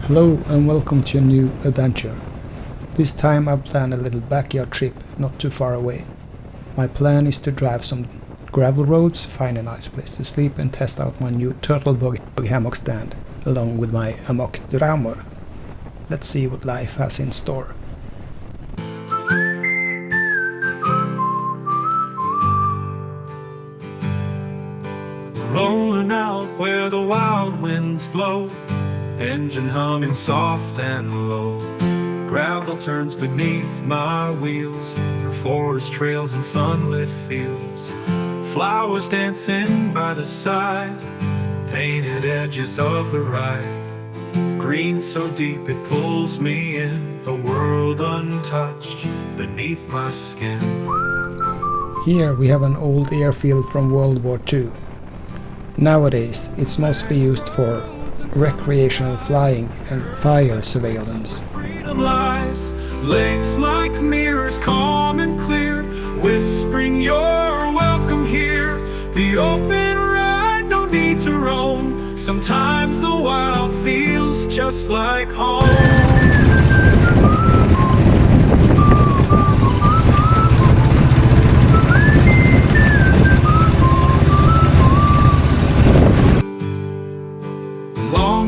Hello and welcome to a new adventure. This time I've planned a little backyard trip not too far away. My plan is to drive some gravel roads, find a nice place to sleep and test out my new Turtlebug hammock stand along with my Amok Draumr. Let's see what life has in store. Rolling out where the wild winds blow, engine humming soft and low. Gravel turns beneath my wheels, through forest trails and sunlit fields. Flowers dancing by the side, painted edges of the ride. Green so deep it pulls me in, a world untouched beneath my skin. Here we have an old airfield from World War II. Nowadays it's mostly used for recreational flying and fire surveillance. Freedom lies, lakes like mirrors, calm and clear, whispering you're welcome here. The open ride, no need to roam. Sometimes the wild feels just like home.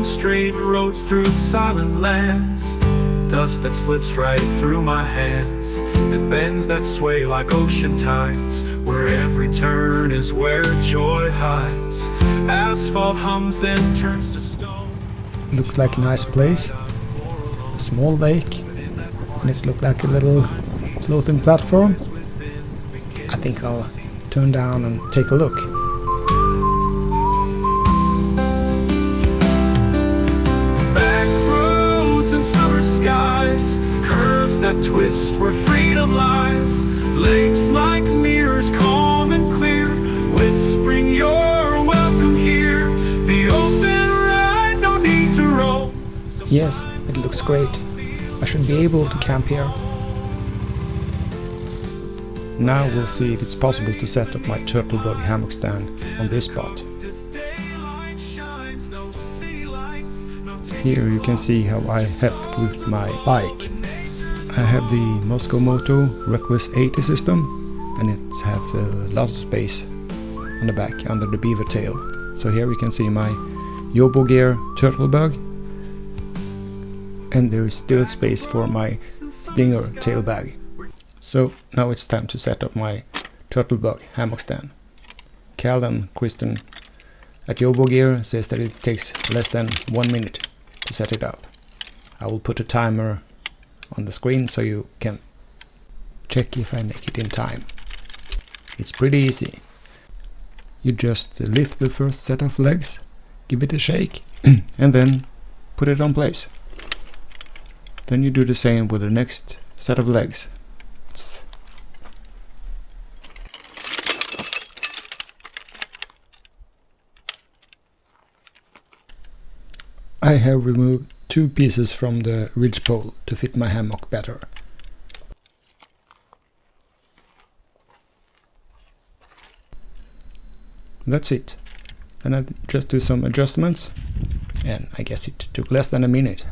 Straight roads through silent lands, dust that slips right through my hands, and bends that sway like ocean tides, where every turn is where joy hides. Asphalt hums then turns to stone. Looks like a nice place, a small lake, and it looks like a little floating platform. I think I'll turn down and take a look. Skies, curves that twist where freedom lies, lakes like mirrors, calm and clear, whispering you're welcome here. The open ride, no need to roam. Yes, it looks great. I should be able to camp here. Now we'll see if it's possible to set up my Turtlebug hammock stand on this spot. Here you can see how I have equipped my bike. I have the Moscow Moto Reckless 80 system, and it has a lot of space on the back under the beaver tail. So here we can see my YoboGear Turtlebug, and there is still space for my Stinger tail bag. So now it's time to set up my Turtlebug hammock stand. Cal and Kristen at YoboGear says that it takes less than 1 minute to set it up. I will put a timer on the screen so you can check if I make it in time. It's pretty easy. You just lift the first set of legs, give it a shake, and then put it on place. Then you do the same with the next set of legs. I have removed 2 pieces from the ridgepole to fit my hammock better. That's it. Then I just do some adjustments, and I guess it took less than a minute.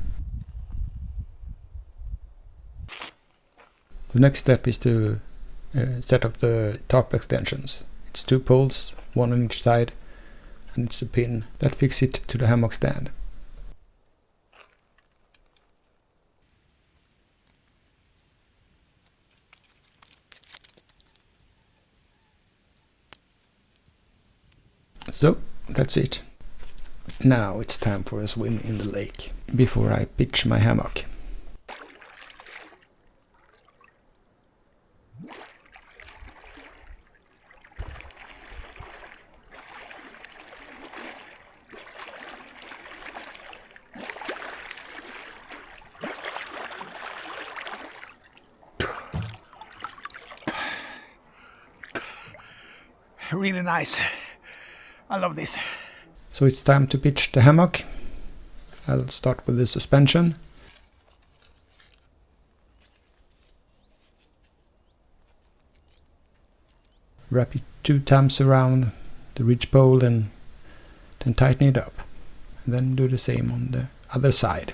The next step is to set up the tarp extensions. It's 2 poles, 1 on each side, and it's a pin that fixes it to the hammock stand. So that's it. Now it's time for a swim in the lake before I pitch my hammock. Really nice. I love this. So it's time to pitch the hammock. I'll start with the suspension. Wrap it 2 times around the ridgepole and then tighten it up. And then do the same on the other side.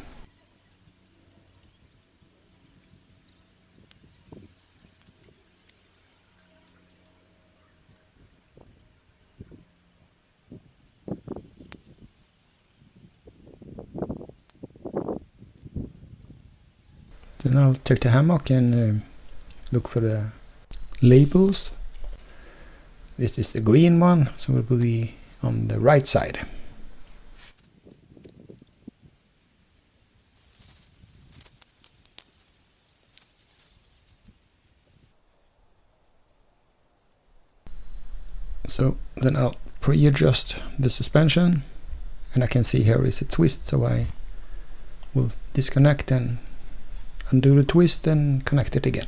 Then I'll take the hammock and look for the labels. This is the green one, so it will be on the right side. So then I'll pre-adjust the suspension, and I can see here is a twist, so I will disconnect and undo the twist and connect it again.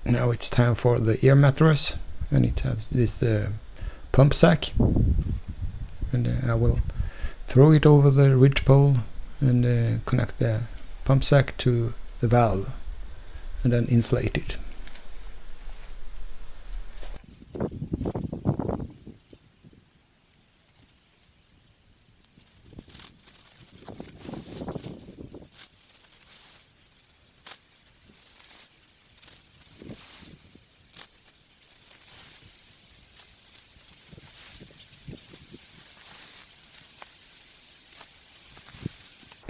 Now it's time for the ear mattress, and it has this pump sack, and I will throw it over the ridge pole and connect the pump sack to the valve and then inflate it.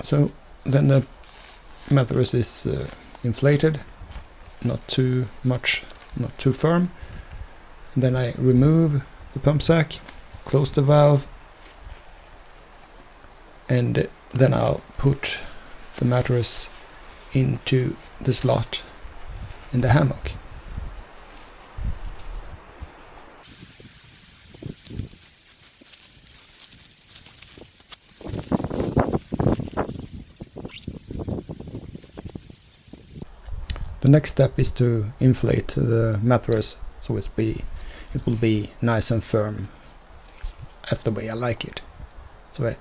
So then the mattress is inflated, not too much, not too firm. And then I remove the pump sack, close the valve, and then I'll put the mattress into the slot in the hammock. The next step is to inflate the mattress so it will be nice and firm, as the way I like it. So I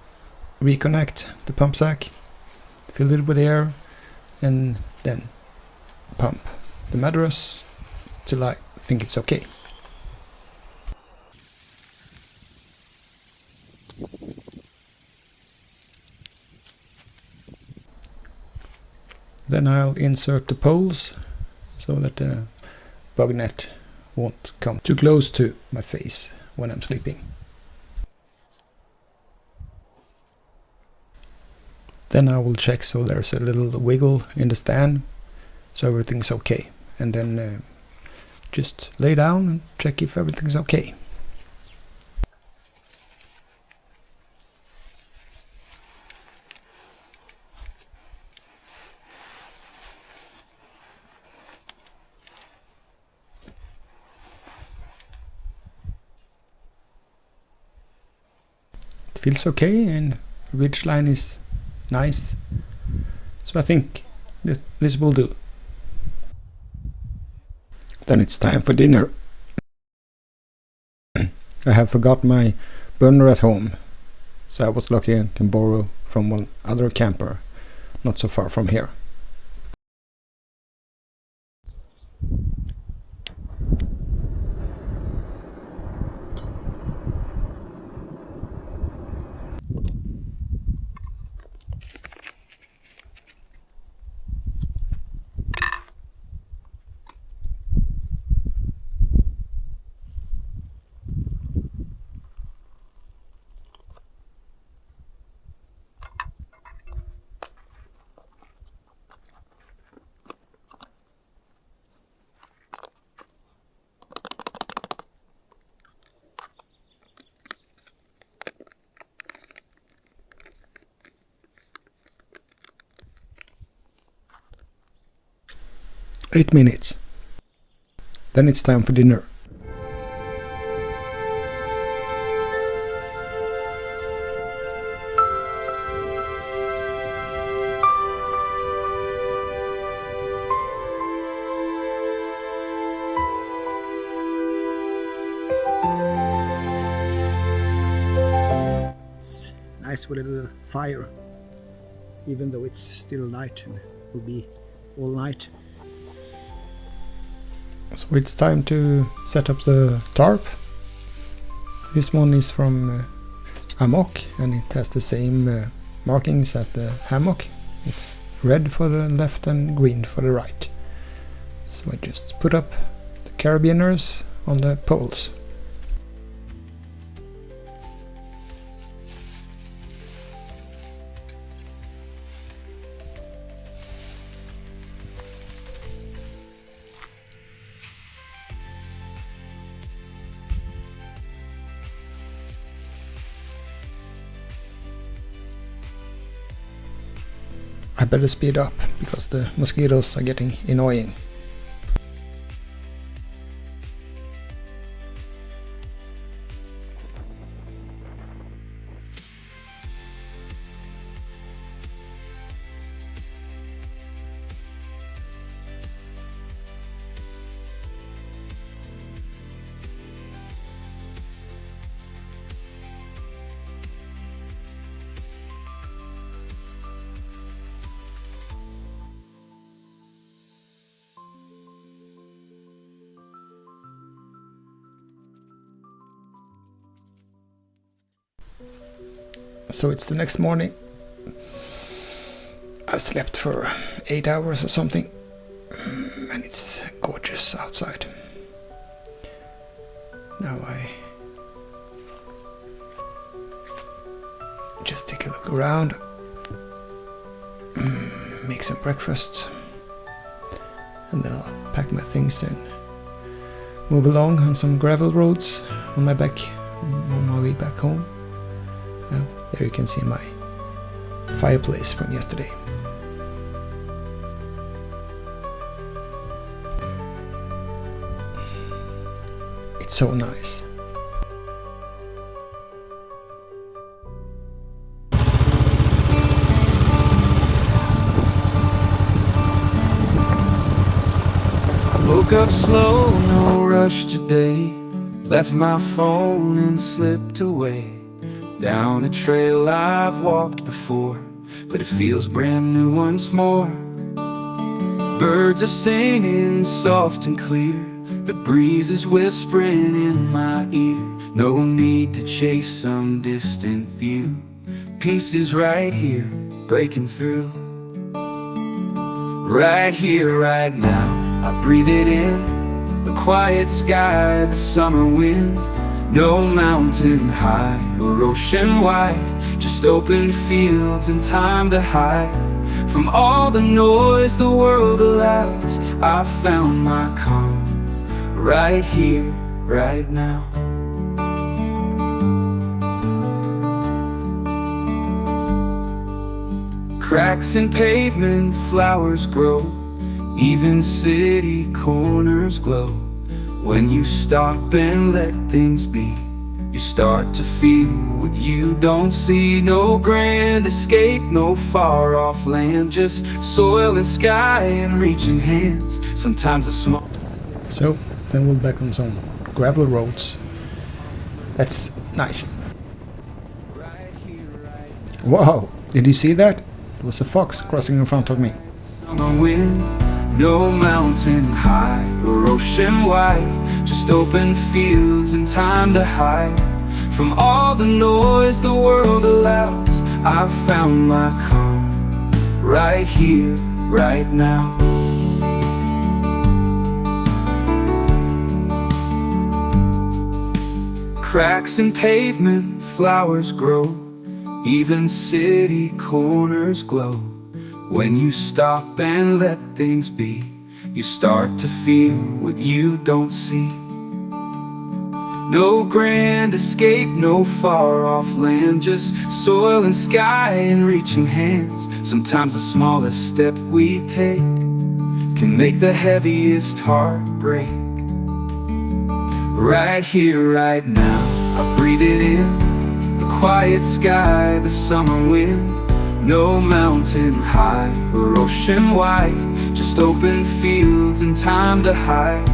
reconnect the pump sack, fill it with air, and then pump the mattress till I think it's okay. Then I'll insert the poles so that the bug net won't come too close to my face when I'm sleeping. Then I will check so there's a little wiggle in the stand, so everything's okay. And then just lay down and check if everything's okay. Feels okay, and ridge line is nice, so I think this will do. Then it's time for dinner. I have forgot my burner at home, so I was lucky and can borrow from one other camper not so far from here. Eight minutes. Then it's time for dinner. It's nice with a little fire, even though it's still night and will be all night. So it's time to set up the tarp. This one is from Amok, and it has the same markings as the hammock. It's red for the left and green for the right. So I just put up the carabiners on the poles. I better speed up because the mosquitoes are getting annoying. So it's the next morning. I slept for 8 hours or something, and it's gorgeous outside. Now I just take a look around, make some breakfast, and then I'll pack my things and move along on some gravel roads on my way back home. Now, there you can see my fireplace from yesterday. It's so nice. Woke up slow, no rush today. Left my phone and slipped away down a trail I've walked before, but it feels brand new once more. Birds are singing soft and clear, the breeze is whispering in my ear. No need to chase some distant view, peace is right here, breaking through. Right here, right now, I breathe it in, the quiet sky, the summer wind. No mountain high or ocean wide, just open fields and time to hide from all the noise the world allows. I found my calm right here, right now. Cracks in pavement, flowers grow, even city corners glow. When you stop and let things be, you start to feel what you don't see. No grand escape, no far off land, just soil and sky and reaching hands. Sometimes a small... So, then we'll back on some gravel roads. That's nice. Wow, did you see that? There was a fox crossing in front of me. Summer wind, no mountain high or ocean wide, just open fields and time to hide from all the noise the world allows. I found my calm right here, right now. Cracks in pavement, flowers grow, even city corners glow. When you stop and let things be, you start to feel what you don't see. No grand escape, no far off land, just soil and sky and reaching hands. Sometimes the smallest step we take can make the heaviest heart break. Right here, right now, I breathe it in, the quiet sky, the summer wind. No mountain high or ocean wide, just open fields and time to hide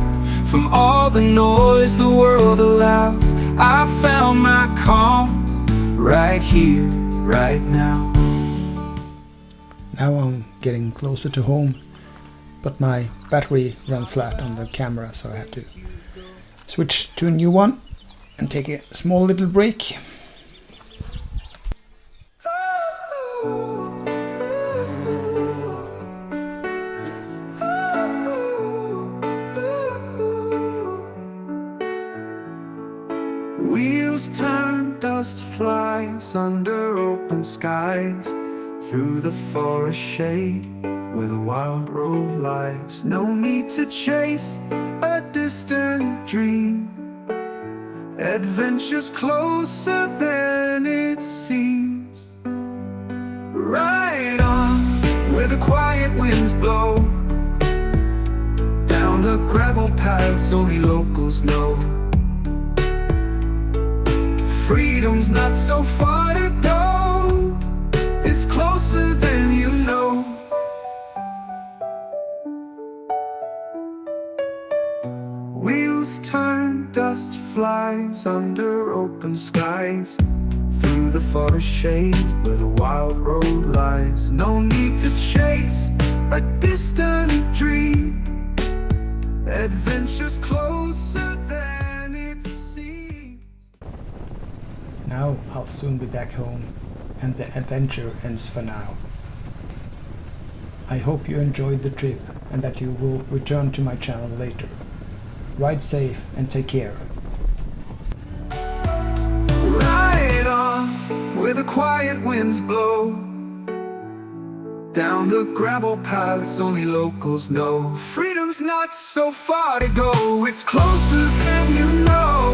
from all the noise the world allows. I found my calm right here, right now. Now I'm getting closer to home, but my battery ran flat on the camera, so I had to switch to a new one and take a small little break. Wheels turn, dust flies under open skies, through the forest shade where the wild road lies. No need to chase a distant dream, adventure's closer than it seems. Ride on where the quiet winds blow, down the gravel paths only locals know. Freedom's not so far to go, it's closer than you know. Wheels turn, dust flies under open skies, through the forest shade where the wild road lies. No need to chase a distant dream, adventure's closer than it seems. Now I'll soon be back home, and the adventure ends for now. I hope you enjoyed the trip and that you will return to my channel later. Ride safe and take care. Ride on where the quiet winds blow, down the gravel paths only locals know. Freedom's not so far to go, it's closer than you know.